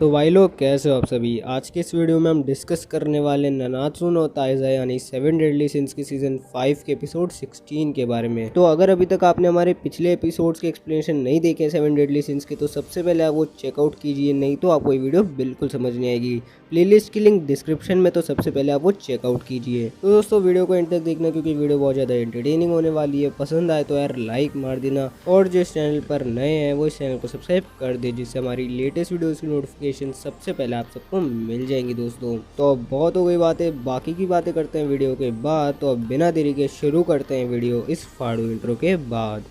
तो भाई लोग कैसे हो आप सभी। आज के इस वीडियो में हम डिस्कस करने वाले नानात्सु नो ताइज़ा यानी 7 डेडली सिंस के सीज़न 5 के एपिसोड 16 के बारे में। तो अगर अभी तक आपने हमारे पिछले एपिसोड्स के एक्सप्लेनेशन नहीं देखे 7 डेडली सिंस के, तो सबसे पहले आप वो चेकआउट कीजिए, नहीं तो आपको ये वीडियो बिल्कुल समझ नहीं आएगी। प्लेलिस्ट की लिंक डिस्क्रिप्शन में, तो सबसे पहले आप वो चेकआउट कीजिए। तो दोस्तों वीडियो को एंड तक देखना, क्योंकि वीडियो बहुत ज़्यादा एंटरटेनिंग होने वाली है। पसंद आए तो यार लाइक मार देना, और जो इस चैनल पर नए हैं वो इस चैनल को सब्सक्राइब कर दे, जिससे हमारी लेटेस्ट वीडियोस की नोटिफिकेशन सबसे पहले आप सबको मिल जाएंगी दोस्तों। तो अब बहुत हो गई बातें, बाकी की बातें करते हैं वीडियो के बाद। तो अब बिना देरी के शुरू करते हैं वीडियो इस फाड़ू इंट्रो के बाद।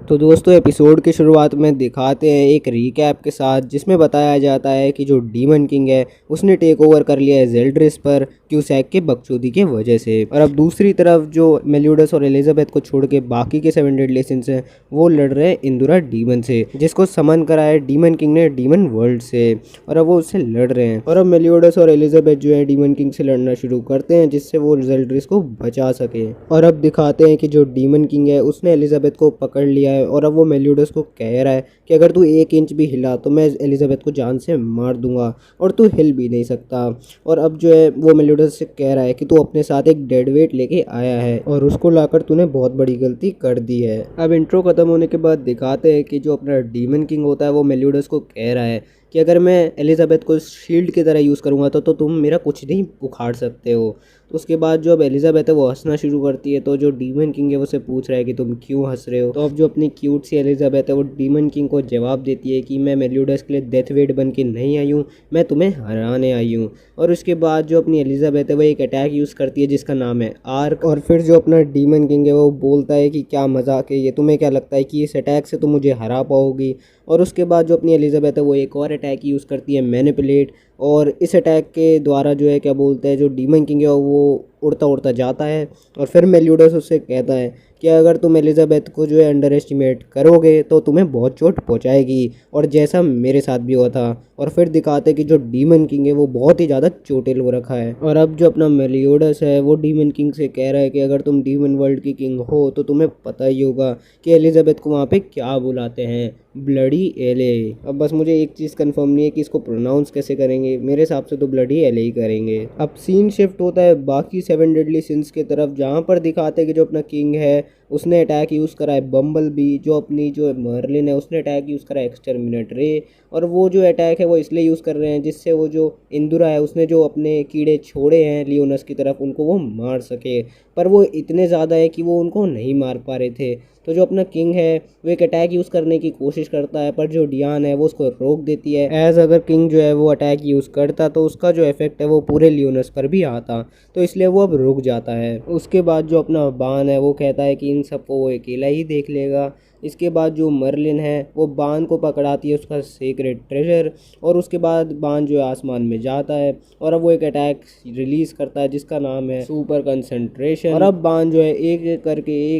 तो दोस्तों एपिसोड की शुरुआत में दिखाते हैं एक रीकैप के साथ, जिसमें बताया जाता है कि जो डीमन किंग है उसने टेक ओवर कर लिया है ज़ेल्ड्रिस पर क्यूसैक के बकचोदी के वजह से। और अब दूसरी तरफ जो मेलियोडस और एलिजाबेथ को छोड़ के बाकी के 7 डेडली सिंस हैं वो लड़ रहे हैं इंदुरा डीमन से, जिसको समन करा है डीमन किंग ने डीमन वर्ल्ड से, और अब वो उससे लड़ रहे हैं। और अब मेलियोडस और एलिजाबेथ जो है डीमन किंग से लड़ना शुरू करते हैं, जिससे वो ज़ेल्ड्रिस को बचा सके। और अब दिखाते हैं कि जो डीमन किंग है उसने एलिजाबेथ को पकड़ लिया है, और अब वो मेलियोडस को कह रहा है कि अगर तू 1 इंच भी हिला तो मैं एलिजाबेथ को जान से मार दूंगा, और तू हिल भी नहीं सकता। और अब जो है वो मेलियोडस से कह रहा है कि तू अपने साथ एक डेड वेट लेके आया है, और उसको लाकर तूने बहुत बड़ी गलती कर दी है। अब इंट्रो खत्म होने के बाद दिखाते हैं कि जो अपना डीमन किंग होता है वो मेलियोडस को कह रहा है कि अगर मैं एलिजाबेथ को शील्ड की तरह यूज़ करूँगा तो तुम मेरा कुछ नहीं उखाड़ सकते हो। तो उसके बाद जो अब एलिजाबेथ है वो हंसना शुरू करती है, तो जो डीमन किंग है वो उसे पूछ रहा है कि तुम क्यों हंस रहे हो। तो अब जो अपनी क्यूट सी एलिजाबेथ है वो डीमन किंग को जवाब देती है कि मैं मेलियोडस के लिए डेथ वेट बन के नहीं आई हूँ, मैं तुम्हें हराने आई हूँ। और उसके बाद जो अपनी एलिजाबेथ है वो एक अटैक यूज़ करती है जिसका नाम है आर्क। और फिर जो अपना डीमन किंग है वो बोलता है कि क्या मजाक है ये, तुम्हें क्या लगता है कि इस अटैक से तुम मुझे हरा पाओगी। और उसके बाद जो अपनी एलिजाबेथ है वो एक और अटैक यूज़ करती है मैनिपुलेट, और इस अटैक के द्वारा जो है क्या बोलते हैं जो डीमन किंग है वो उड़ता उड़ता जाता है। और फिर मेलियोडस उससे कहता है कि अगर तुम एलिजाबेथ को जो है अंडर एस्टिमेट करोगे तो तुम्हें बहुत चोट पहुंचाएगी, और जैसा मेरे साथ भी हुआ था। और फिर दिखाते हैं कि जो डीमन किंग है वो बहुत ही ज़्यादा चोटिल हो रखा है। और अब जो अपना मेलियोडस है वो डीमन किंग से कह रहा है कि अगर तुम डीमन वर्ल्ड की किंग हो तो तुम्हें पता ही होगा कि एलिजाबेथ को वहाँ पे क्या बुलाते हैं, ब्लडी एले। अब बस मुझे एक चीज़ कंफर्म नहीं है कि इसको प्रोनाउंस कैसे करेंगे, मेरे हिसाब से तो ब्लडी एले ही करेंगे। अब सीन शिफ्ट होता है बाकी 7 डेडली सिंस की तरफ, जहाँ पर दिखाते हैं कि जो अपना किंग है उसने अटैक यूज़ करा है बम्बल बी, जो अपनी जो मर्लिन है उसने अटैक यूज़ करा है एक्सटर्मिनेट रे। और वो जो अटैक है वो इसलिए यूज़ कर रहे हैं जिससे वो जो इंदुरा है उसने जो अपने कीड़े छोड़े हैं लियोनस की तरफ उनको वो मार सके, पर वो इतने ज़्यादा है कि वो उनको नहीं मार पा रहे थे। तो जो अपना किंग है वो एक अटैक यूज़ करने की कोशिश करता है, पर जो डियान है वो उसको रोक देती है। एज अगर किंग जो है वो अटैक यूज़ करता तो उसका जो इफेक्ट है वो पूरे लियोनस पर भी आता, तो इसलिए वो अब रुक जाता है। उसके बाद जो अपना बान है वो कहता है कि इन सबको वो अकेला ही देख लेगा। इसके बाद जो मर्लिन है वो बान को पकड़ाती है उसका सीक्रेट ट्रेजर, और उसके बाद बान जो है आसमान में जाता है, और अब वो एक अटैक रिलीज़ करता है जिसका नाम है सुपर कंसंट्रेशन। और अब बान जो है एक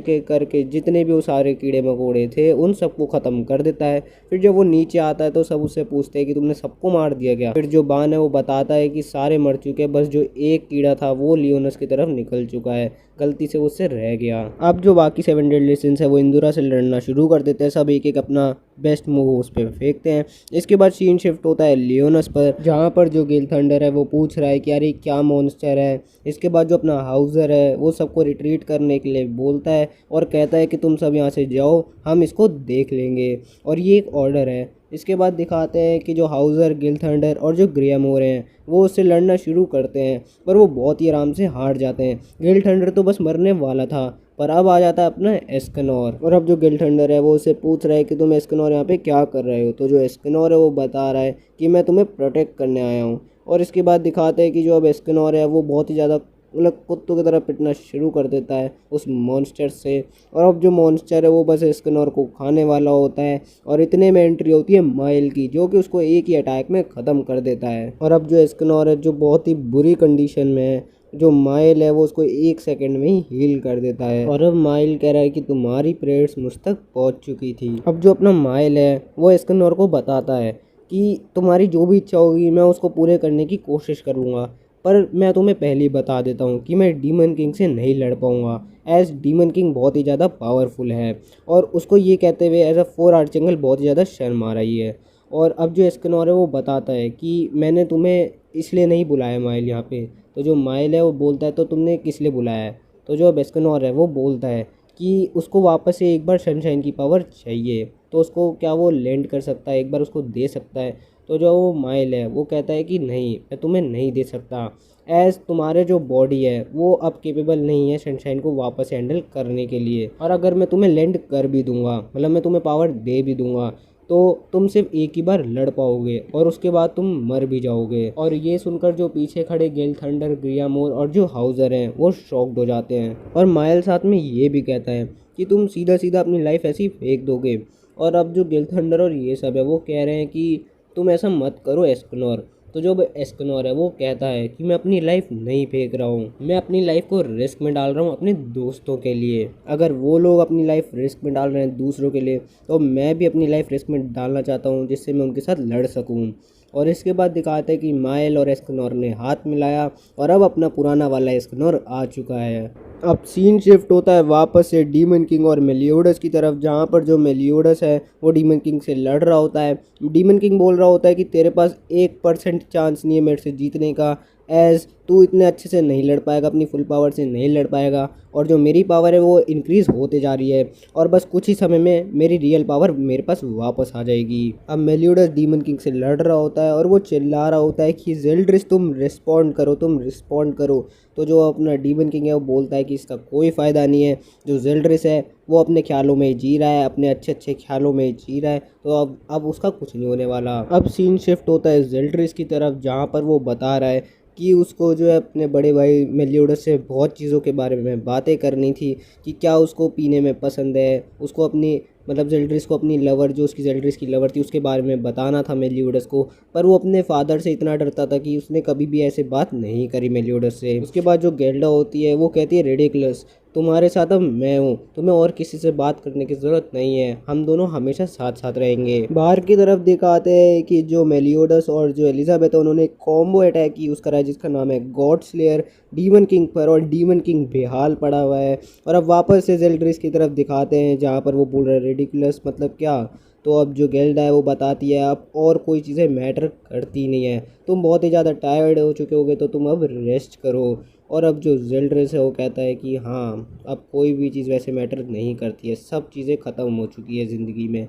एक करके जितने भी वो सारे कीड़े मकोड़े थे उन सबको ख़त्म कर देता है। फिर जब वो नीचे आता है तो सब उससे पूछते हैं कि तुमने सबको मार दिया क्या। फिर जो बान है वो बताता है कि सारे मर चुके, बस जो एक कीड़ा था वो लियोनस की तरफ निकल चुका है, गलती से उससे रह गया। अब जो बाकी 7 डेडली सिंस है वो इंदुरा से लड़ना शुरू कर देते हैं, सब एक एक अपना बेस्ट मूव उस पर फेंकते हैं। इसके बाद सीन शिफ्ट होता है लियोनस पर, जहाँ पर जो गिल थंडर है वो पूछ रहा है कि यार ये क्या मॉन्स्टर है। इसके बाद जो अपना हाउजर है वो सबको रिट्रीट करने के लिए बोलता है, और कहता है कि तुम सब यहाँ से जाओ, हम इसको देख लेंगे, और ये एक ऑर्डर है। इसके बाद दिखाते हैं कि जो हाउजर, गिल थंडर और जो ग्रियामोर हैं वो उससे लड़ना शुरू करते हैं, पर वो बहुत ही आराम से हार जाते हैं। गिल थंडर तो बस मरने वाला था, पर अब आ जाता है अपना एस्कनोर। और अब जो गिल थंडर है वो उसे पूछ रहा है कि तुम एस्कनोर यहाँ पे क्या कर रहे हो। तो जो एस्कनोर है वो बता रहा है कि मैं तुम्हें प्रोटेक्ट करने आया हूँ। और इसके बाद दिखाते हैं कि जो अब एस्कनोर है वो बहुत ही ज़्यादा मतलब कुत्तों की तरह पिटना शुरू कर देता है उस मॉन्स्टर से। और अब जो मॉन्स्टर है वो बस एस्कनोर को खाने वाला होता है, और इतने में एंट्री होती है माइल की, जो कि उसको एक ही अटैक में ख़त्म कर देता है। और अब जो एस्कनोर है जो बहुत ही बुरी कंडीशन में है जो माइल है वो उसको 1 सेकंड में ही हील कर देता है। और अब माइल कह रहा है कि तुम्हारी प्रेयर्स मुझ तक पहुंच चुकी थी। अब जो अपना माइल है वो एस्कनोर को बताता है कि तुम्हारी जो भी इच्छा होगी मैं उसको पूरे करने की कोशिश करूँगा, पर मैं तुम्हें पहले ही बता देता हूँ कि मैं डीमन किंग से नहीं लड़ पाऊँगा, एज डीमन किंग बहुत ही ज़्यादा पावरफुल है। और उसको ये कहते हुए एज अ 4 आर्चेंगल बहुत ही ज़्यादा शर्म आ रही है। और अब जो एस्कनोर है वो बताता है कि मैंने तुम्हें इसलिए नहीं बुलाया माइल यहाँ पे। तो जो माइल है वो बोलता है तो तुमने किस लिए बुलाया है। तो जो अब एस्कनोर है वो बोलता है कि उसको वापस से एक बार सनशाइन की पावर चाहिए, तो उसको क्या वो लैंड कर सकता है, एक बार उसको दे सकता है। तो जो वो माइल है वो कहता है कि नहीं, मैं तुम्हें नहीं दे सकता, एज तुम्हारे जो बॉडी है वो अब केपेबल नहीं है सनशाइन को वापस हैंडल करने के लिए। और अगर मैं तुम्हें लैंड कर भी दूंगा, मतलब मैं तुम्हें पावर दे भी दूंगा, तो तुम सिर्फ एक ही बार लड़ पाओगे और उसके बाद तुम मर भी जाओगे। और ये सुनकर जो पीछे खड़े गेल थंडर, ग्रियामोर और जो हाउजर हैं वो शॉक्ड हो जाते हैं। और माइल साथ में ये भी कहता है कि तुम सीधा सीधा अपनी लाइफ ऐसी फेंक दोगे। और अब जो गेल थंडर और ये सब है वो कह रहे हैं कि तुम ऐसा मत करो एस्कनोर। तो जो एस्कनोर है वो कहता है कि मैं अपनी लाइफ नहीं फेंक रहा हूँ, मैं अपनी लाइफ को रिस्क में डाल रहा हूँ अपने दोस्तों के लिए। अगर वो लोग अपनी लाइफ रिस्क में डाल रहे हैं दूसरों के लिए, तो मैं भी अपनी लाइफ रिस्क में डालना चाहता हूँ जिससे मैं उनके साथ लड़ सकूँ। और इसके बाद दिखाते हैं कि माइल और एस्कनोर ने हाथ मिलाया और अब अपना पुराना वाला एस्कनोर आ चुका है। अब सीन शिफ्ट होता है वापस से डीमन किंग और मेलियोडस की तरफ, जहाँ पर जो मेलियोडस है वो डीमन किंग से लड़ रहा होता है। डीमन किंग बोल रहा होता है कि तेरे पास 1% चांस नहीं है मेरे से जीतने का, एज तू इतने अच्छे से नहीं लड़ पाएगा, अपनी फुल पावर से नहीं लड़ पाएगा। और जो मेरी पावर है वो इंक्रीज़ होते जा रही है और बस कुछ ही समय में मेरी रियल पावर मेरे पास वापस आ जाएगी। अब मेलियोडस डीमन किंग से लड़ रहा होता है और वो चिल्ला रहा होता है कि जेल्ड्रिस तुम रिस्पॉन्ड करो, तुम रिस्पॉन्ड करो। तो जो अपना डीमन किंग है वो बोलता है कि इसका कोई फ़ायदा नहीं है, जो जेल्ड्रिस है वो अपने ख्यालों में जी रहा है, अपने अच्छे अच्छे ख्यालों में जी रहा है, तो अब उसका कुछ नहीं होने वाला। अब सीन शिफ्ट होता है जेल्ड्रिस की तरफ, जहाँ पर वो बता रहा है कि उसको जो है अपने बड़े भाई मेलियोडस से बहुत चीज़ों के बारे में बातें करनी थी, कि क्या उसको पीने में पसंद है, उसको अपनी मतलब जेल्ड्रिस को अपनी लवर, जो उसकी जेल्ड्रिस की लवर थी उसके बारे में बताना था मेलियोडस को। पर वो अपने फादर से इतना डरता था कि उसने कभी भी ऐसे बात नहीं करी मेलियोडस से। उसके बाद जो गेल्डा होती है वो कहती है रेडिकुलस, तुम्हारे साथ अब मैं हूँ, तुम्हें और किसी से बात करने की ज़रूरत नहीं है, हम दोनों हमेशा साथ साथ रहेंगे। बाहर की तरफ दिखाते हैं कि जो मेलियोडस और जो एलिजाबेथ है उन्होंने एक कॉम्बो अटैक यूज़ करा है जिसका नाम है गॉड स्लेयर डीमन किंग पर, और डीमन किंग बेहाल पड़ा हुआ है। और अब वापस से जेल्ड्रिस की तरफ दिखाते हैं जहाँ पर वो बोल रहे हैं रेडिकुलस मतलब क्या। तो अब जो गेल्डा है वो बताती है अब और कोई चीज़ें मैटर करती नहीं है, तुम बहुत ही ज़्यादा टायर्ड हो चुके होगे तो तुम अब रेस्ट करो। और अब जो जेल्ड्रिस है वो कहता है कि हाँ, अब कोई भी चीज़ वैसे मैटर नहीं करती है, सब चीज़ें ख़त्म हो चुकी है ज़िंदगी में।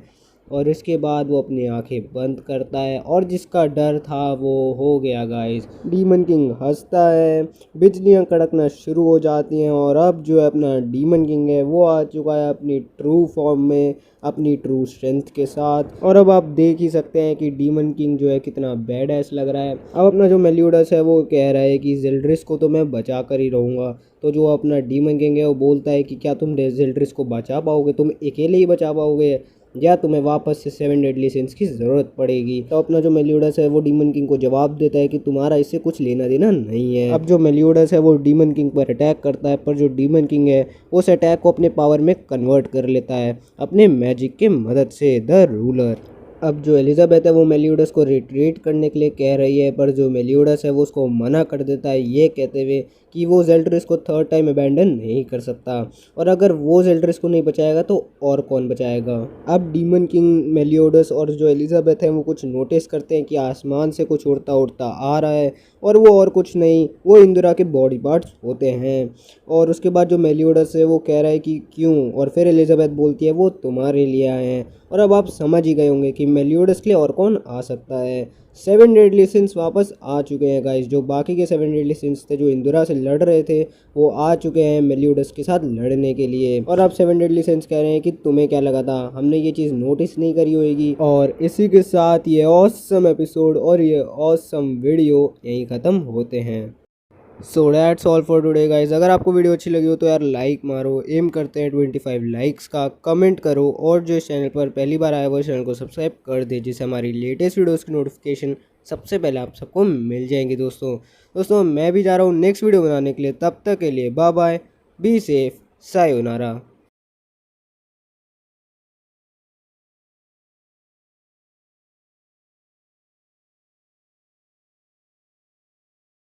और इसके बाद वो अपनी आंखें बंद करता है और जिसका डर था वो हो गया गाइस। डीमन किंग हंसता है, बिजलियां कड़कना शुरू हो जाती हैं और अब जो है अपना डीमन किंग है वो आ चुका है अपनी ट्रू फॉर्म में, अपनी ट्रू स्ट्रेंथ के साथ। और अब आप देख ही सकते हैं कि डीमन किंग जो है कितना बैड एस लग रहा है। अब अपना जो मेलियोडस है वो कह रहा है कि जेल्ड्रिस को तो मैं बचा कर ही रहूँगा। तो जो अपना डीमन किंग है वो बोलता है कि क्या तुम जेल्ड्रिस को बचा पाओगे, तुम अकेले ही बचा पाओगे या तुम्हें वापस से 7 डेडली सिंस की ज़रूरत पड़ेगी। तो अपना जो मेलियोडस है वो डीमन किंग को जवाब देता है कि तुम्हारा इससे कुछ लेना देना नहीं है। अब जो मेलियोडस है वो डीमन किंग पर अटैक करता है, पर जो डीमन किंग है उस अटैक को अपने पावर में कन्वर्ट कर लेता है अपने मैजिक के मदद से, द रूलर। अब जो एलिजाबेथ है वो मेलियोडस को रिट्रीट करने के लिए कह रही है, पर जो मेलियोडस है वो उसको मना कर देता है, ये कहते हुए कि वो जेल्ड्रिस को 3rd टाइम अबैंडन नहीं कर सकता, और अगर वो जेल्ड्रिस को नहीं बचाएगा तो और कौन बचाएगा। अब डीमन किंग, मेलियोडस और जो एलिजाबेथ है वो कुछ नोटिस करते हैं कि आसमान से कुछ उड़ता उड़ता आ रहा है, और वो और कुछ नहीं, वो इंदिरा के बॉडी पार्ट्स होते हैं। और उसके बाद जो मेलियोडस है वो कह रहा है कि क्यों, और फिर एलिजाबेथ बोलती है वो तुम्हारे लिए आए हैं। और अब आप समझ ही गए होंगे कि मेलियोडस के लिए और कौन आ सकता है। 7 डेडली सिंस वापस आ चुके हैं गाइस। जो बाकी के 7 डेडली सिंस थे जो इंदिरा से लड़ रहे थे वो आ चुके हैं मेलियोडस के साथ लड़ने के लिए। और अब 7 डेडली सिंस कह रहे हैं कि तुम्हें क्या लगा था हमने ये चीज़ नोटिस नहीं करी होगी। और इसी के साथ ये ऑसम एपिसोड और ये ऑसम वीडियो यहीं ख़त्म होते हैं। So that's all for today guys. अगर आपको वीडियो अच्छी लगी हो तो यार लाइक मारो, एम करते हैं 25 लाइक्स का, कमेंट करो, और जो इस चैनल पर पहली बार आया वो चैनल को सब्सक्राइब कर दे जिससे हमारी लेटेस्ट वीडियोस की नोटिफिकेशन सबसे पहले आप सबको मिल जाएंगे दोस्तों मैं भी जा रहा हूँ नेक्स्ट वीडियो बनाने के लिए। तब तक के लिए bye bye, be safe, sayonara.